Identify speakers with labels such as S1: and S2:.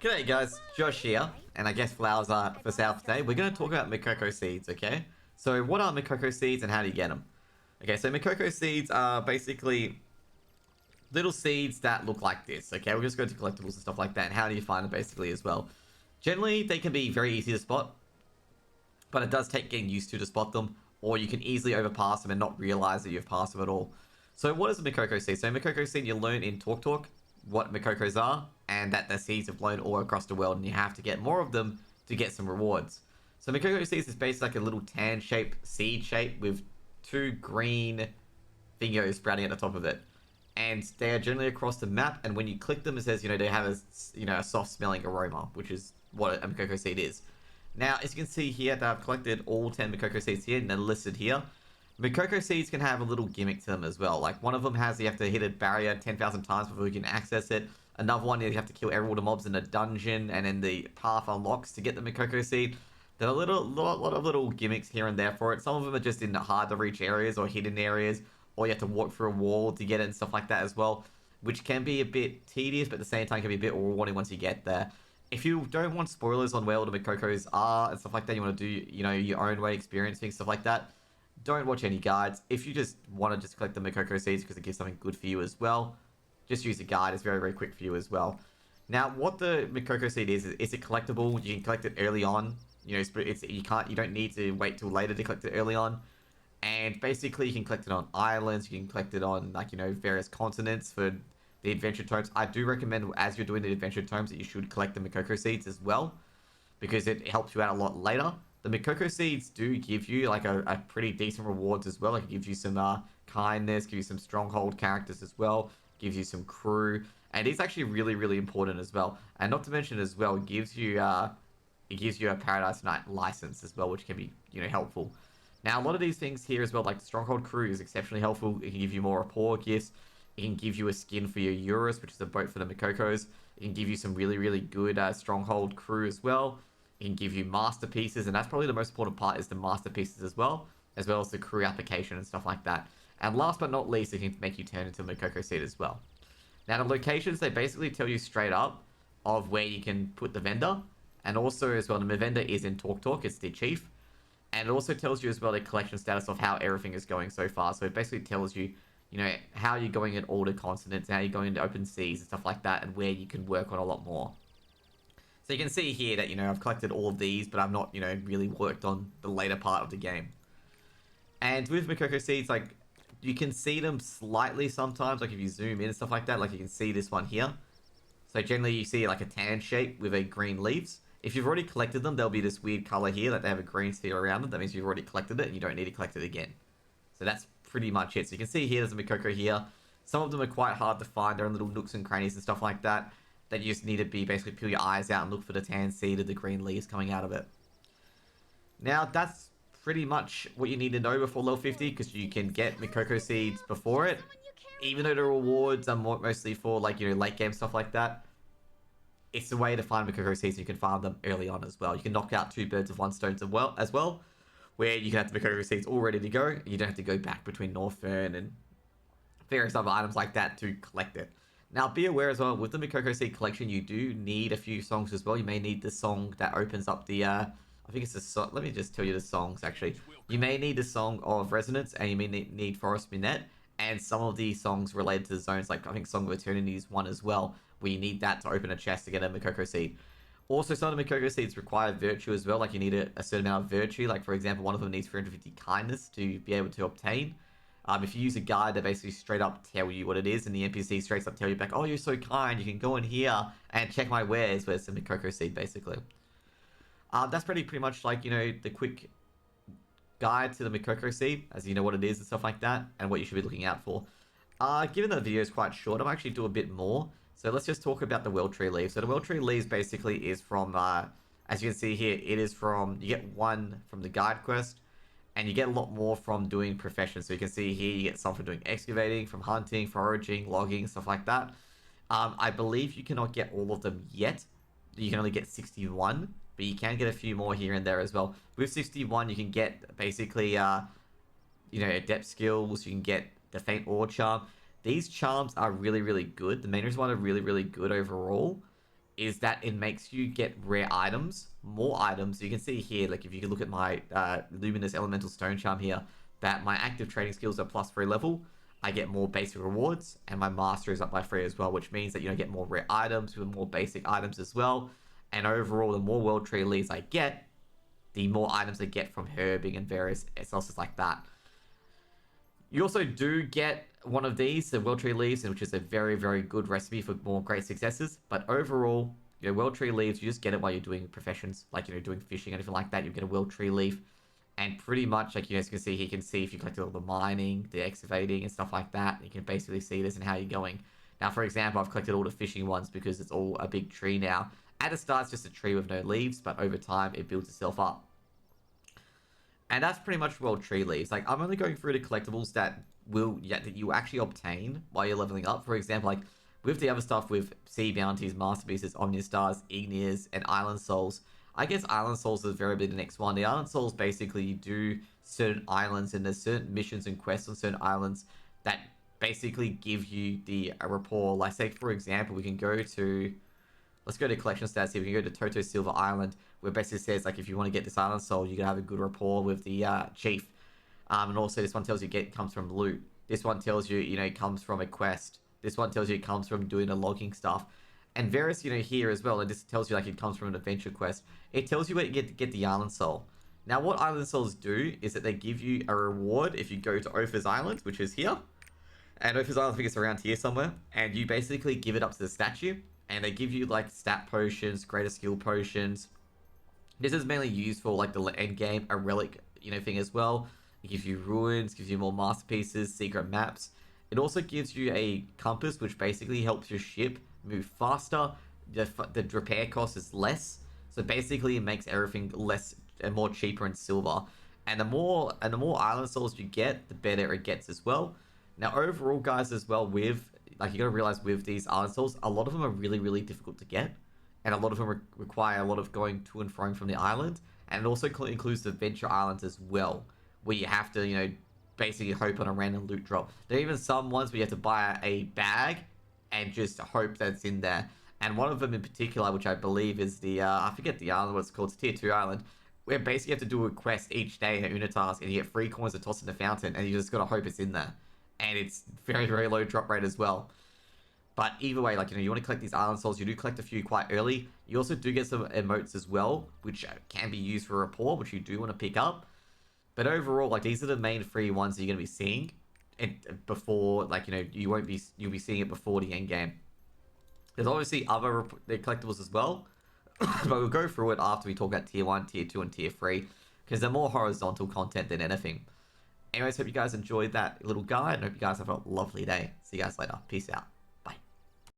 S1: G'day guys, Josh here, and I guess flowers are for sale today. We're going to talk about Mokoko Seeds, okay? So what are Mokoko Seeds and how do you get them? Okay, so Mokoko Seeds are basically little seeds that look like this, okay? We'll just go to collectibles and stuff like that, and how do you find them basically as well? Generally, they can be very easy to spot, but it does take getting used to spot them, or you can easily overpass them and not realize that you've passed them at all. So what is a Mokoko Seed? So Mokoko Seed, you learn in Tortyk what Mokokos are, and that the seeds have blown all across the world, and you have to get more of them to get some rewards. So Mokoko Seeds is basically like a little tan-shaped seed shape with two green fingers sprouting at the top of it. And they are generally across the map, and when you click them, it says, they have a soft-smelling aroma, which is what a Mokoko Seed is. Now, as you can see here, that I've collected all 10 Mokoko Seeds here, and they're listed here. Mokoko Seeds can have a little gimmick to them as well. Like, one of them has you have to hit a barrier 10,000 times before you can access it. Another one, you have to kill all the mobs in a dungeon, and then the path unlocks to get the Mokoko Seed. There are a lot of little gimmicks here and there for it. Some of them are just in the hard-to-reach areas or hidden areas, or you have to walk through a wall to get it and stuff like that as well, which can be a bit tedious, but at the same time can be a bit rewarding once you get there. If you don't want spoilers on where all the Mokokos are and stuff like that, you want to do, your own way experiencing stuff like that, don't watch any guides. If you just want to just collect the Mokoko Seeds because it gives something good for you as well, just use a guide. It's very, very quick for you as well. Now, what the Mokoko Seed is it collectible? You can collect it early on. You don't need to wait till later to collect it early on. And basically, you can collect it on islands. You can collect it on, various continents for the adventure tomes. I do recommend, as you're doing the adventure tomes, that you should collect the Mokoko Seeds as well, because it helps you out a lot later. The Mokoko Seeds do give you, a pretty decent rewards as well. It gives you some kindness, gives you some stronghold characters as well, gives you some crew, and it's actually really, really important as well. And not to mention as well, it gives you a Paradise Night license as well, which can be, helpful. Now, a lot of these things here as well, like the Stronghold Crew is exceptionally helpful. It can give you more rapport gifts. It can give you a skin for your Eurus, which is a boat for the Mokokos. It can give you some really, really good Stronghold Crew as well. It can give you masterpieces, and that's probably the most important part, is the masterpieces as well as the crew application and stuff like that. And last but not least, it can make you turn into a Mokoko Seed as well. Now, the locations, they basically tell you straight up of where you can put the vendor. And also as well, the vendor is in Tortyk, it's the chief. And it also tells you as well the collection status of how everything is going so far. So it basically tells you, how you're going in all the continents, how you're going into open seas and stuff like that, and where you can work on a lot more. So you can see here that, I've collected all of these, but I've not, really worked on the later part of the game. And with Mokoko Seeds, you can see them slightly sometimes, if you zoom in and stuff like that, you can see this one here. So generally you see a tan shape with a green leaves. If you've already collected them, there'll be this weird color here that they have a green sphere around them. That means you've already collected it and you don't need to collect it again. So that's pretty much it. So you can see here there's a Mokoko here. Some of them are quite hard to find. They're in little nooks and crannies and stuff like that. That you just need to be basically peel your eyes out and look for the tan seed or the green leaves coming out of it. Now that's pretty much what you need to know before level 50, because you can get Mokoko Seeds before it. Even though the rewards are mostly for late game stuff like that, it's the way to find Mokoko Seeds. You can farm them early on as well. You can knock out two birds with one stone as well, where you can have the Mokoko Seeds all ready to go. And you don't have to go back between North Vern and various other items like that to collect it. Now, be aware as well, with the Mokoko Seed collection, you do need a few songs as well. You may need the song that opens up the, I think it's the song. Let me just tell you the songs, actually. You may need the Song of Resonance, and you may need Forest Minette, and some of the songs related to the zones, I think Song of Eternity is one as well, where you need that to open a chest to get a Mokoko Seed. Also, some of the Mokoko Seeds require virtue as well, you need a certain amount of virtue. For example, one of them needs 350 kindness to be able to obtain. If you use a guide, they basically straight up tell you what it is, and the NPC straight up tell you back, oh, you're so kind, you can go in here and check my wares, where it's a Mokoko Seed, basically. That's pretty much the quick guide to the Mokoko Seed, as you know what it is and stuff like that, and what you should be looking out for. Given that the video is quite short, I'll actually do a bit more. So let's just talk about the World Tree Leaves. So the World Tree Leaves basically is from, as you can see here, it is from, you get one from the guide quest, and you get a lot more from doing professions. So you can see here, you get some from doing excavating, from hunting, foraging, logging, stuff like that. I believe you cannot get all of them yet. You can only get 61, but you can get a few more here and there as well. With 61, you can get basically, adept skills. You can get the Faint Ore Charm. These charms are really, really good. The main reason why they're really, really good overall is that it makes you get rare items, more items. You can see here, like if you can look at my Luminous Elemental Stone Charm here, that my active trading skills are +3 level. I get more basic rewards, and my master is up by 3 as well, which means that, you know, get more rare items with more basic items as well. And overall, the more World Tree leaves I get, the more items I get from herbing and various sources like that. You also do get one of these, the World Tree Leaves, which is a very, very good recipe for more great successes. But overall, you know, World Tree Leaves, you just get it while you're doing professions, like, you know, doing fishing, anything like that. You get a World Tree Leaf. And pretty much, like you guys can see, he can see if you collected all the mining, the excavating, and stuff like that. You can basically see this and how you're going. Now, for example, I've collected all the fishing ones because it's all a big tree now. At the start, it's just a tree with no leaves, but over time, it builds itself up. And that's pretty much World Tree Leaves. Like, I'm only going through the collectibles that that you actually obtain while you're leveling up. For example, like, with the other stuff with Sea Bounties, Masterpieces, Omnia Stars, Igneas, and Island Souls, I guess Island Souls is very big the next one. The Island Souls, basically, you do certain islands, and there's certain missions and quests on certain islands that basically give you the rapport. Like, say, for example, we can go to... Let's go to collection stats here. We can go to Toto Silver Island, where it basically says, like, if you want to get this island soul, you gotta have a good rapport with the chief. And also, this one tells you it comes from loot. This one tells you, you know, it comes from a quest. This one tells you it comes from doing the logging stuff. And various, you know, here as well, and this tells you, like, it comes from an adventure quest. It tells you where you get the island soul. Now, what island souls do is that they give you a reward if you go to Opha's Island, which is here. And Opha's Island, I think it's around here somewhere. And you basically give it up to the statue. And they give you, like, stat potions, greater skill potions. This is mainly used for, like, the end game, a relic, you know, thing as well. It gives you ruins, gives you more masterpieces, secret maps. It also gives you a compass, which basically helps your ship move faster. The repair cost is less. So basically, it makes everything less and more cheaper in silver. And the more island souls you get, the better it gets as well. Now, overall, guys, as well, with... Like, you gotta realize with these island souls, a lot of them are really, really difficult to get. And a lot of them require a lot of going to and from the island. And it also includes the Venture Islands as well, where you have to, you know, basically hope on a random loot drop. There are even some ones where you have to buy a bag and just hope that it's in there. And one of them in particular, which I believe is the, I forget the island, what it's called, it's Tier 2 Island, where basically you have to do a quest each day in a Una task, and you get 3 coins to toss in the fountain, and you just gotta hope it's in there. And it's very, very low drop rate as well. But either way, like, you know, you want to collect these island souls. You do collect a few quite early. You also do get some emotes as well, which can be used for rapport, which you do want to pick up. But overall, like, these are the main 3 ones that you're going to be seeing. And before, like, you know, you'll be seeing it before the end game. There's obviously other collectibles as well. But we'll go through it after we talk about Tier 1, Tier 2, and Tier 3. Because they're more horizontal content than anything. Anyways, hope you guys enjoyed that little guide, and hope you guys have a lovely day. See you guys later. Peace out.